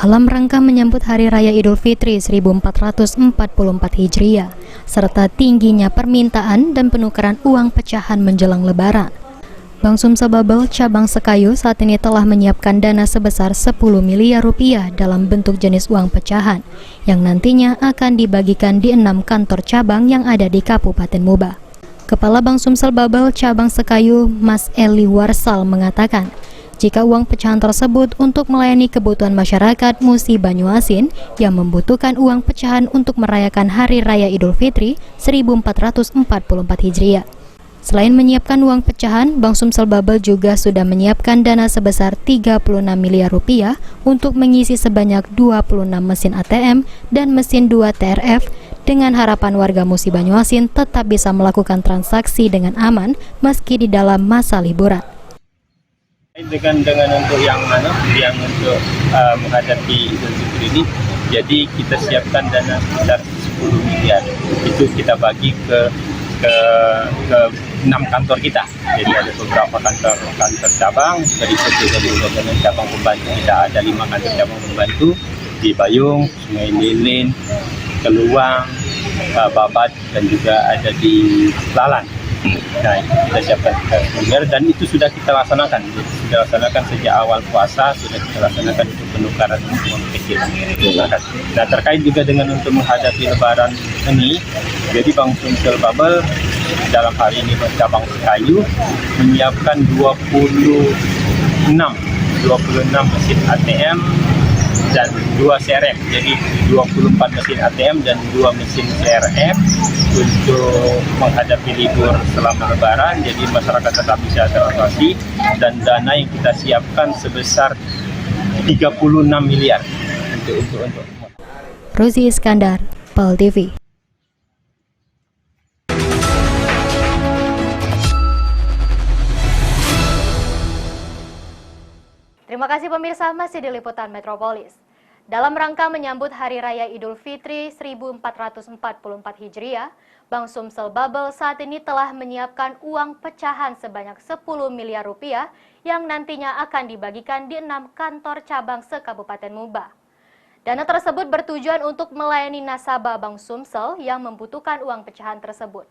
Dalam rangka menyambut Hari Raya Idul Fitri 1444 Hijriah, serta tingginya permintaan dan penukaran uang pecahan menjelang Lebaran, Bank Sumsel Babel Cabang Sekayu saat ini telah menyiapkan dana sebesar 10 miliar rupiah dalam bentuk jenis uang pecahan, yang nantinya akan dibagikan di 6 kantor cabang yang ada di Kabupaten Muba. Kepala Bank Sumsel Babel Cabang Sekayu, Mas Eli Warsal mengatakan, jika uang pecahan tersebut untuk melayani kebutuhan masyarakat Musi Banyuasin yang membutuhkan uang pecahan untuk merayakan Hari Raya Idul Fitri 1444 Hijriah. Selain menyiapkan uang pecahan, Bank Sumsel Babel juga sudah menyiapkan dana sebesar 36 miliar rupiah untuk mengisi sebanyak 26 mesin ATM dan mesin 2 TRF dengan harapan warga Musi Banyuasin tetap bisa melakukan transaksi dengan aman meski di dalam masa liburan. Dengan untuk yang untuk menghadapi Idul Fitri ini, jadi kita siapkan dana sebesar 10 miliar. Itu kita bagi ke 6 kantor kita. Jadi ada beberapa kantor cabang, berikut juga dengan cabang pembantu kita ada 5 kantor cabang pembantu di Bayung, Sungai Lilin, Keluang, Babat, dan juga ada di Lalan. Nah, kita siapkan miliar dan itu sudah kita laksanakan. Jadi, sudah laksanakan sejak awal puasa, sudah kita laksanakan untuk penukaran uang kecil. Nah, terkait juga dengan untuk menghadapi Lebaran ini, jadi Bank Sumsel Babel dalam hal ini Cabang Sekayu menyiapkan 26 mesin ATM dan 2 CRF, jadi 24 mesin ATM dan 2 mesin CRF untuk menghadapi libur selama Lebaran. Jadi masyarakat tetap bisa transaksi dan dana yang kita siapkan sebesar 36 miliar untuk. Rozi Iskandar, PAL TV. Terima kasih pemirsa, masih di Liputan Metropolis. Dalam rangka menyambut Hari Raya Idul Fitri 1444 Hijriah, Bank Sumsel Babel saat ini telah menyiapkan uang pecahan sebanyak 10 miliar rupiah yang nantinya akan dibagikan di 6 kantor cabang se-Kabupaten Muba. Dana tersebut bertujuan untuk melayani nasabah Bank Sumsel yang membutuhkan uang pecahan tersebut.